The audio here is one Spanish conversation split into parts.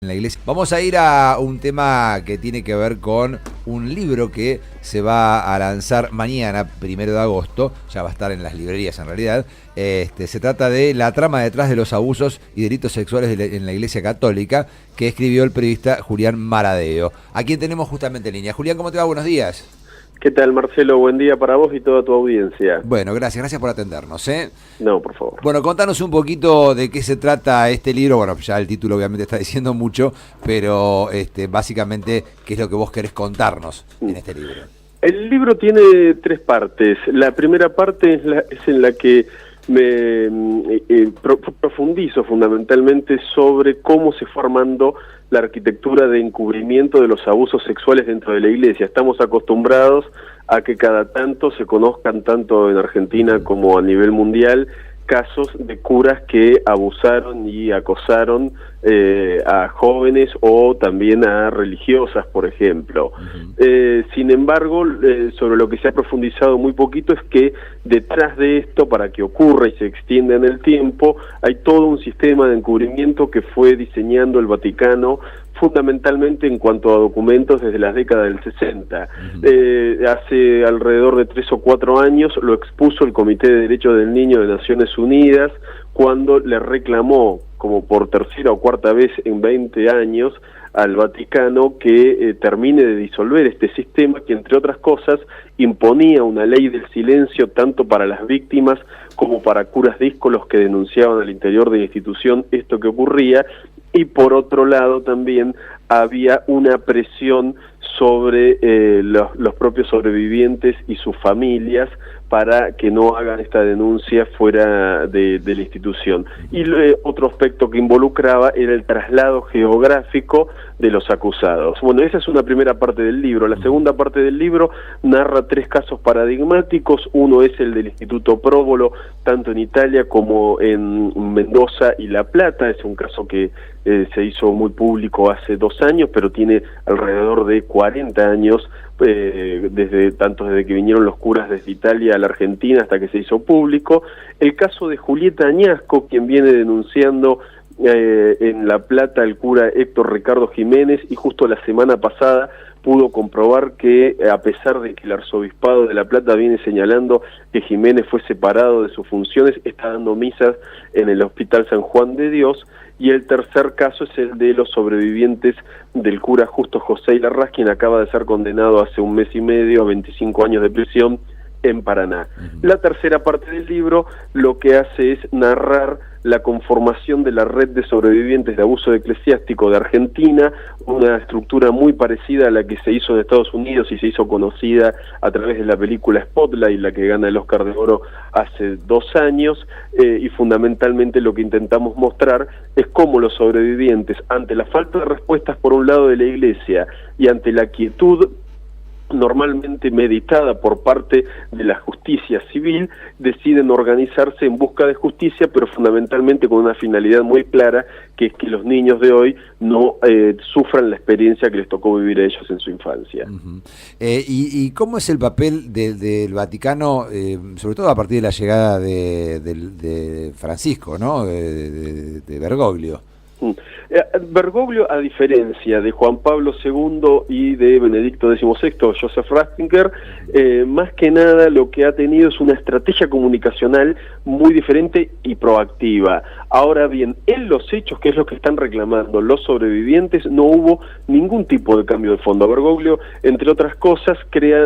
en la iglesia. Vamos a ir a un tema que tiene que ver con un libro que se va a lanzar mañana, 1 de agosto, ya va a estar en las librerías en realidad. Se trata de La trama detrás de los abusos y delitos sexuales en la Iglesia Católica, que escribió el periodista Julián Maradeo, a quien tenemos justamente en línea. Julián, ¿cómo te va? Buenos días. ¿Qué tal, Marcelo? Buen día para vos y toda tu audiencia. Bueno, gracias por atendernos, ¿eh? No, por favor. Bueno, contanos un poquito de qué se trata este libro. Bueno, ya el título obviamente está diciendo mucho, pero básicamente, ¿qué es lo que vos querés contarnos en este libro? El libro tiene 3 partes. La primera parte es en la que me profundizo fundamentalmente sobre cómo se fue armando la arquitectura de encubrimiento de los abusos sexuales dentro de la iglesia. Estamos acostumbrados a que cada tanto se conozcan, tanto en Argentina como a nivel mundial, casos de curas que abusaron y acosaron a jóvenes o también a religiosas, por ejemplo. Sin embargo, sobre lo que se ha profundizado muy poquito es que detrás de esto, para que ocurra y se extienda en el tiempo, hay todo un sistema de encubrimiento que fue diseñando el Vaticano, fundamentalmente en cuanto a documentos desde las décadas del 60. Hace alrededor de 3 o 4 años lo expuso el Comité de Derechos del Niño de Naciones Unidas, cuando le reclamó, como por 3ª o 4ª vez en 20 años, al Vaticano que termine de disolver este sistema que, entre otras cosas, imponía una ley del silencio tanto para las víctimas como para curas díscolos que denunciaban al interior de la institución esto que ocurría, y por otro lado también había una presión sobre los propios sobrevivientes y sus familias para que no hagan esta denuncia fuera de la institución. Y otro aspecto que involucraba era el traslado geográfico de los acusados. Bueno, esa es una primera parte del libro. La segunda parte del libro narra 3 casos paradigmáticos. Uno es el del Instituto Próbolo, tanto en Italia como en Mendoza y La Plata. Es un caso que se hizo muy público hace 2 años, pero tiene alrededor de 40 años, desde que vinieron los curas desde Italia a la Argentina hasta que se hizo público. El caso de Julieta Añasco, quien viene denunciando en La Plata el cura Héctor Ricardo Jiménez, y justo la semana pasada pudo comprobar que, a pesar de que el arzobispado de La Plata viene señalando que Jiménez fue separado de sus funciones, está dando misas en el Hospital San Juan de Dios. Y el tercer caso es el de los sobrevivientes del cura Justo José Larraz, quien acaba de ser condenado hace 1 mes y medio a 25 años de prisión en Paraná. La tercera parte del libro lo que hace es narrar la conformación de la red de sobrevivientes de abuso eclesiástico de Argentina, una estructura muy parecida a la que se hizo en Estados Unidos y se hizo conocida a través de la película Spotlight, la que gana el Oscar de Oro hace 2 años, y fundamentalmente lo que intentamos mostrar es cómo los sobrevivientes, ante la falta de respuestas por un lado de la Iglesia y ante la quietud normalmente meditada por parte de la justicia civil, deciden organizarse en busca de justicia, pero fundamentalmente con una finalidad muy clara, que es que los niños de hoy no sufran la experiencia que les tocó vivir a ellos en su infancia. ¿Y cómo es el papel del Vaticano, sobre todo a partir de la llegada de Francisco, ¿no? de Bergoglio? Bergoglio, a diferencia de Juan Pablo II y de Benedicto XVI, Joseph Ratzinger, más que nada lo que ha tenido es una estrategia comunicacional muy diferente y proactiva. Ahora bien, en los hechos, que es lo que están reclamando los sobrevivientes, no hubo ningún tipo de cambio de fondo. Bergoglio, entre otras cosas,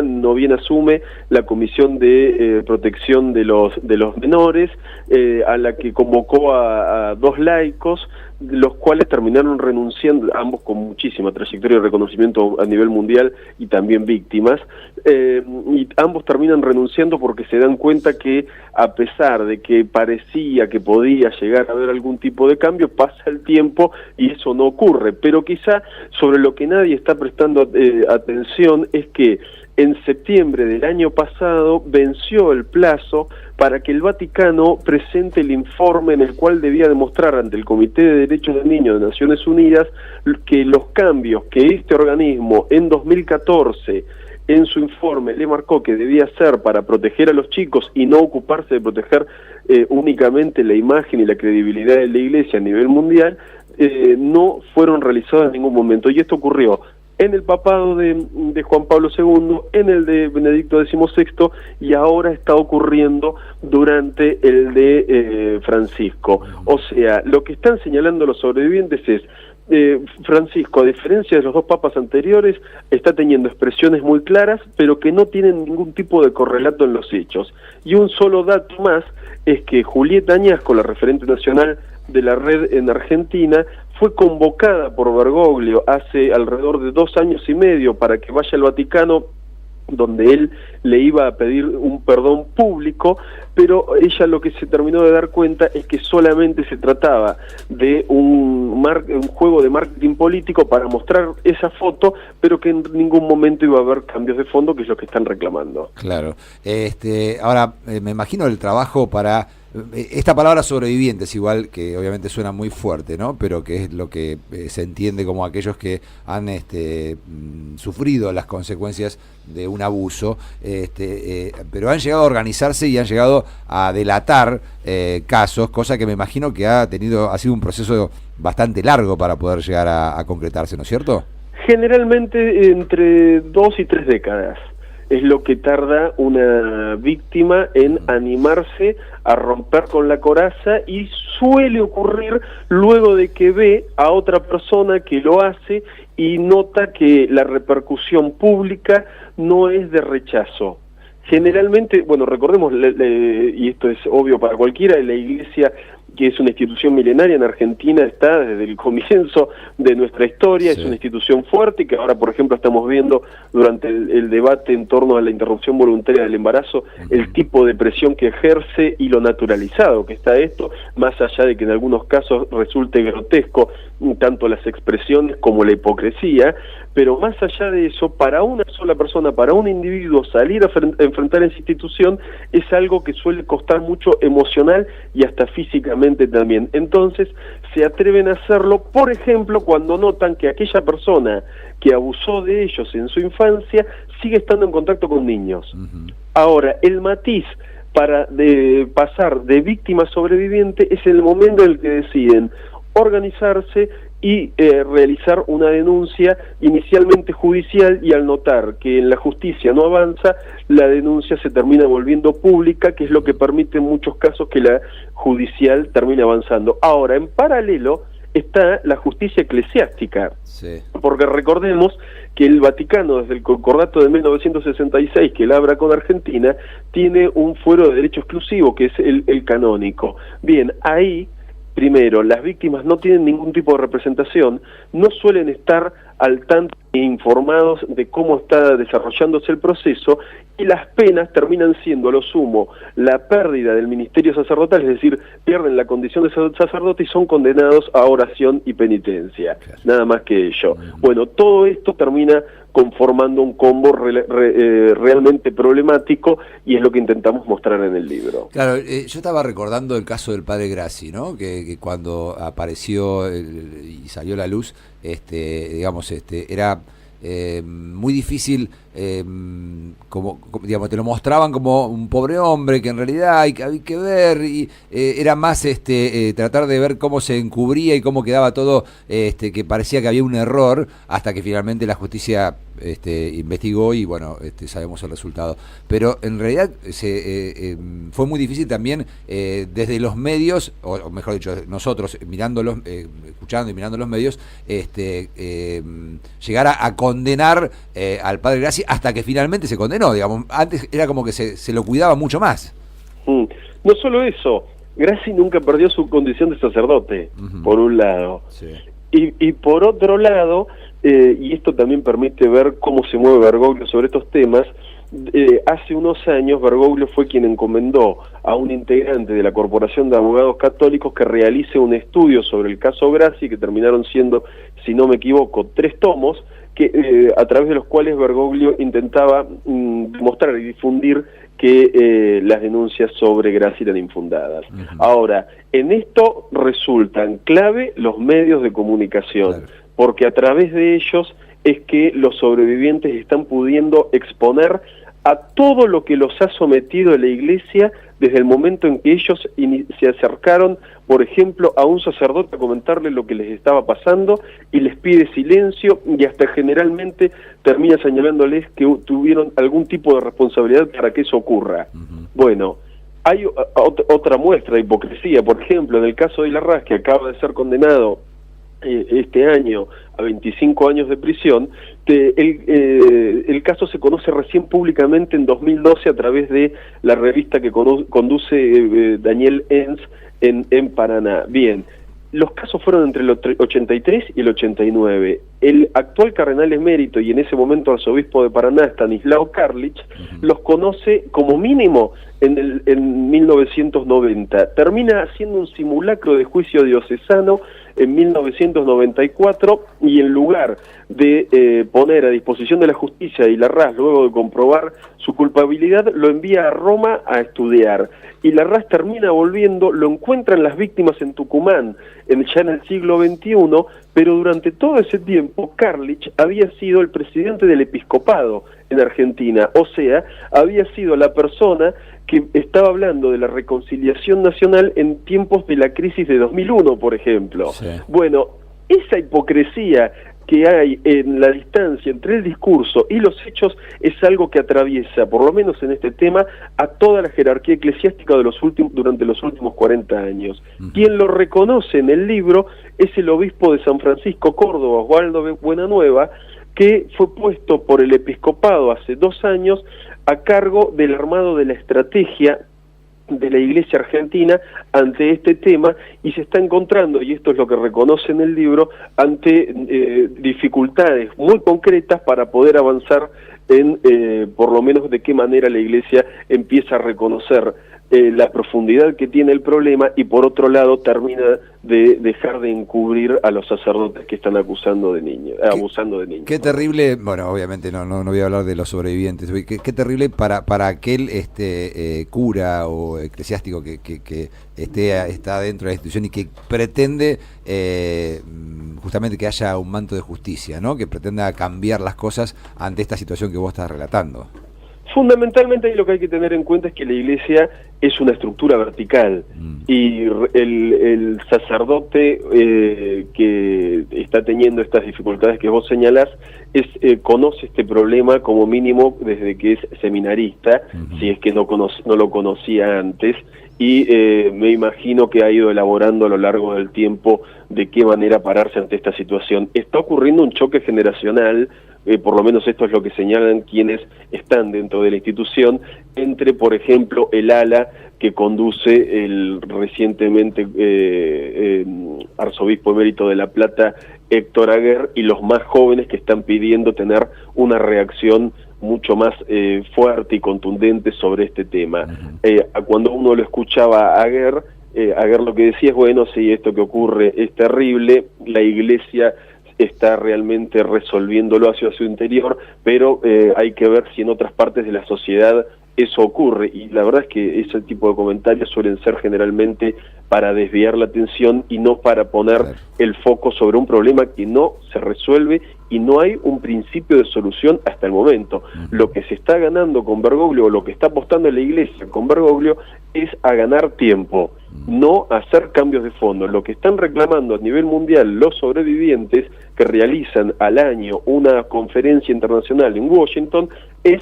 no bien asume la Comisión de Protección de los Menores, a la que convocó a 2 laicos, los cuales terminaron renunciando, ambos con muchísima trayectoria y reconocimiento a nivel mundial y también víctimas, y ambos terminan renunciando porque se dan cuenta que, a pesar de que parecía que podía llegar a haber algún tipo de cambio, pasa el tiempo y eso no ocurre. Pero quizá sobre lo que nadie está prestando atención es que en septiembre del año pasado venció el plazo para que el Vaticano presente el informe en el cual debía demostrar ante el Comité de Derechos del Niño de Naciones Unidas que los cambios que este organismo en 2014 en su informe le marcó que debía hacer para proteger a los chicos y no ocuparse de proteger únicamente la imagen y la credibilidad de la Iglesia a nivel mundial, no fueron realizadas en ningún momento. Y esto ocurrió en el papado de Juan Pablo II, en el de Benedicto XVI, y ahora está ocurriendo durante el de Francisco. O sea, lo que están señalando los sobrevivientes es, Francisco, a diferencia de los dos papas anteriores, está teniendo expresiones muy claras, pero que no tienen ningún tipo de correlato en los hechos. Y un solo dato más es que Julieta Añasco, la referente nacional de la red en Argentina, fue convocada por Bergoglio hace alrededor de 2 años y medio para que vaya al Vaticano, donde él le iba a pedir un perdón público, pero ella lo que se terminó de dar cuenta es que solamente se trataba de un juego de marketing político para mostrar esa foto, pero que en ningún momento iba a haber cambios de fondo, que es lo que están reclamando. Claro. Ahora, me imagino el trabajo para... Esta palabra sobrevivientes, igual que obviamente suena muy fuerte, ¿no? Pero que es lo que se entiende como aquellos que han sufrido las consecuencias de un abuso, pero han llegado a organizarse y han llegado a delatar casos, cosa que me imagino que ha sido un proceso bastante largo para poder llegar a concretarse, ¿no es cierto? Generalmente entre 2 y 3 décadas. Es lo que tarda una víctima en animarse a romper con la coraza, y suele ocurrir luego de que ve a otra persona que lo hace y nota que la repercusión pública no es de rechazo. Generalmente, bueno, recordemos, y esto es obvio para cualquiera, la Iglesia, que es una institución milenaria en Argentina, está desde el comienzo de nuestra historia, sí. Es una institución fuerte, que ahora, por ejemplo, estamos viendo durante el debate en torno a la interrupción voluntaria del embarazo, el tipo de presión que ejerce y lo naturalizado que está esto, más allá de que en algunos casos resulte grotesco tanto las expresiones como la hipocresía, pero más allá de eso, para una sola persona, para un individuo, salir a enfrentar esa institución es algo que suele costar mucho emocional y hasta físicamente también. Entonces se atreven a hacerlo, por ejemplo, cuando notan que aquella persona que abusó de ellos en su infancia sigue estando en contacto con niños. Ahora, el matiz para pasar de víctima a sobreviviente es el momento en el que deciden organizarse y realizar una denuncia inicialmente judicial, y al notar que en la justicia no avanza, la denuncia se termina volviendo pública, que es lo que permite en muchos casos que la judicial termine avanzando. Ahora, en paralelo está la justicia eclesiástica, sí. Porque recordemos que el Vaticano, desde el Concordato de 1966 que labra con Argentina, tiene un fuero de derecho exclusivo, que es el canónico. Bien, ahí primero, las víctimas no tienen ningún tipo de representación, no suelen estar al tanto e informados de cómo está desarrollándose el proceso, y las penas terminan siendo a lo sumo la pérdida del ministerio sacerdotal, es decir, pierden la condición de sacerdote y son condenados a oración y penitencia, nada más que ello. Bueno, todo esto termina conformando un combo realmente problemático, y es lo que intentamos mostrar en el libro. Claro, yo estaba recordando el caso del padre Grassi, ¿no? Que cuando apareció y salió a la luz, digamos, era muy difícil, digamos, te lo mostraban como un pobre hombre que en realidad hay que ver, y era más tratar de ver cómo se encubría y cómo quedaba todo, que parecía que había un error, hasta que finalmente la justicia investigó y bueno, sabemos el resultado. Pero en realidad fue muy difícil también desde los medios, o mejor dicho, nosotros mirándolos, escuchando y mirando los medios, llegar a condenar al padre Grassi, hasta que finalmente se condenó, digamos. Antes era como que se lo cuidaba mucho más. No solo eso, Grassi nunca perdió su condición de sacerdote, por un lado. Sí. Y por otro lado, y esto también permite ver cómo se mueve Bergoglio sobre estos temas, hace unos años Bergoglio fue quien encomendó a un integrante de la Corporación de Abogados Católicos que realice un estudio sobre el caso Grassi, que terminaron siendo, si no me equivoco, 3 tomos, que a través de los cuales Bergoglio intentaba mostrar y difundir que las denuncias sobre Grassi eran infundadas. Ahora, en esto resultan clave los medios de comunicación, porque a través de ellos es que los sobrevivientes están pudiendo exponer a todo lo que los ha sometido la Iglesia desde el momento en que ellos se acercaron, por ejemplo, a un sacerdote a comentarle lo que les estaba pasando y les pide silencio, y hasta generalmente termina señalándoles que tuvieron algún tipo de responsabilidad para que eso ocurra. Bueno, hay otra muestra de hipocresía. Por ejemplo, en el caso de Larraz, que acaba de ser condenado este año a 25 años de prisión, el caso se conoce recién públicamente en 2012 a través de la revista que conduce Daniel Enz en Paraná. Bien, los casos fueron entre el 83 y el 89. El actual cardenal emérito y en ese momento arzobispo de Paraná, Stanislao Karlich, los conoce como mínimo en 1990. Termina haciendo un simulacro de juicio diocesano en 1994 y en lugar de poner a disposición de la justicia y Larraz, luego de comprobar su culpabilidad, lo envía a Roma a estudiar. Y Larraz termina volviendo, lo encuentran las víctimas en Tucumán, ya en el siglo XXI, pero durante todo ese tiempo Karlich había sido el presidente del episcopado en Argentina, o sea, había sido la persona que estaba hablando de la reconciliación nacional en tiempos de la crisis de 2001, por ejemplo. Sí. Bueno, esa hipocresía que hay en la distancia entre el discurso y los hechos es algo que atraviesa, por lo menos en este tema, a toda la jerarquía eclesiástica durante los últimos 40 años. Quien lo reconoce en el libro es el obispo de San Francisco, Córdoba, Osvaldo Buenanueva, que fue puesto por el episcopado hace 2 años a cargo del armado de la estrategia de la Iglesia argentina ante este tema, y se está encontrando, y esto es lo que reconoce en el libro, ante dificultades muy concretas para poder avanzar en, por lo menos, de qué manera la Iglesia empieza a reconocer la profundidad que tiene el problema, y por otro lado termina de dejar de encubrir a los sacerdotes que están abusando de niños. Qué terrible, bueno, obviamente no voy a hablar de los sobrevivientes, qué terrible para aquel cura o eclesiástico que está dentro de la institución y que pretende justamente que haya un manto de justicia, ¿no? Que pretenda cambiar las cosas ante esta situación que vos estás relatando. Fundamentalmente lo que hay que tener en cuenta es que la Iglesia es una estructura vertical, y el sacerdote que está teniendo estas dificultades que vos señalás conoce este problema como mínimo desde que es seminarista, si es que no lo conocía antes, y me imagino que ha ido elaborando a lo largo del tiempo de qué manera pararse ante esta situación. Está ocurriendo un choque generacional, por lo menos esto es lo que señalan quienes están dentro de la institución, entre, por ejemplo, el ala que conduce el recientemente arzobispo emérito de La Plata, Héctor Aguer, y los más jóvenes que están pidiendo tener una reacción mucho más fuerte y contundente sobre este tema. Cuando uno lo escuchaba a Aguer lo que decía es, bueno, sí, esto que ocurre es terrible, la Iglesia está realmente resolviéndolo hacia su interior, pero hay que ver si en otras partes de la sociedad eso ocurre, y la verdad es que ese tipo de comentarios suelen ser generalmente para desviar la atención y no para poner el foco sobre un problema que no se resuelve y no hay un principio de solución hasta el momento. Lo que se está ganando con Bergoglio, o lo que está apostando la Iglesia con Bergoglio, es a ganar tiempo, no a hacer cambios de fondo. Lo que están reclamando a nivel mundial los sobrevivientes, que realizan al año una conferencia internacional en Washington, es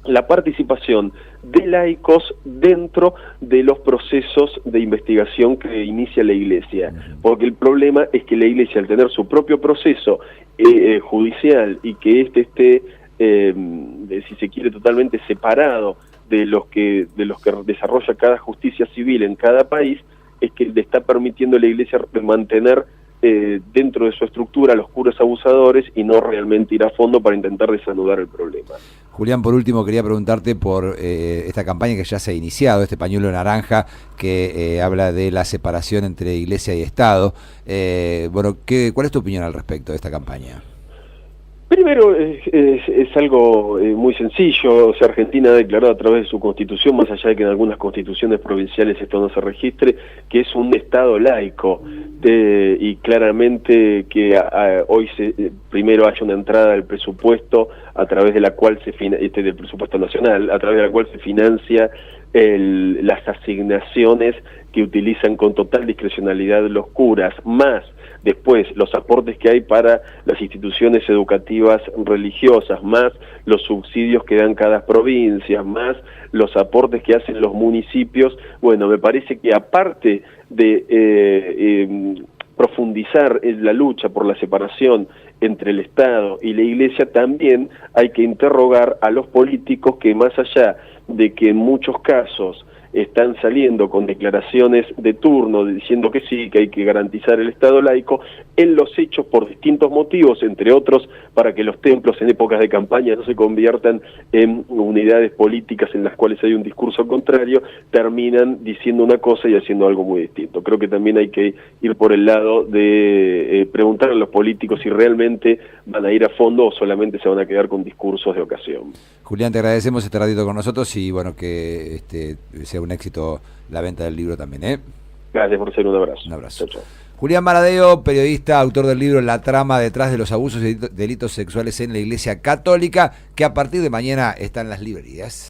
la participación de laicos dentro de los procesos de investigación que inicia la Iglesia, porque el problema es que la Iglesia, al tener su propio proceso judicial, y que esté, si se quiere, totalmente separado de los que desarrolla cada justicia civil en cada país, es que le está permitiendo a la Iglesia mantener dentro de su estructura a los curas abusadores y no realmente ir a fondo para intentar desanudar el problema. Julián, por último quería preguntarte por esta campaña que ya se ha iniciado, este pañuelo naranja que habla de la separación entre Iglesia y Estado. ¿Cuál es tu opinión al respecto de esta campaña? Primero, es algo muy sencillo. O sea, Argentina ha declarado a través de su constitución, más allá de que en algunas constituciones provinciales esto no se registre, que es un Estado laico, y claramente que hoy primero haya una entrada del presupuesto a través de la cual del presupuesto nacional, a través de la cual se financia las asignaciones que utilizan con total discrecionalidad los curas, más después los aportes que hay para las instituciones educativas religiosas, más los subsidios que dan cada provincia, más los aportes que hacen los municipios. Bueno, me parece que aparte de profundizar en la lucha por la separación entre el Estado y la Iglesia, también hay que interrogar a los políticos que, más allá de que en muchos casos están saliendo con declaraciones de turno diciendo que sí, que hay que garantizar el Estado laico, en los hechos, por distintos motivos, entre otros para que los templos en épocas de campaña no se conviertan en unidades políticas en las cuales hay un discurso contrario, terminan diciendo una cosa y haciendo algo muy distinto. Creo que también hay que ir por el lado de preguntar a los políticos si realmente van a ir a fondo o solamente se van a quedar con discursos de ocasión. Julián, te agradecemos este ratito con nosotros y bueno, que sea un éxito la venta del libro también, ¿eh? Gracias por ser, un abrazo. Un abrazo. Chau, chau. Julián Baradeo, periodista, autor del libro La trama detrás de los abusos y delitos sexuales en la Iglesia Católica, que a partir de mañana está en las librerías.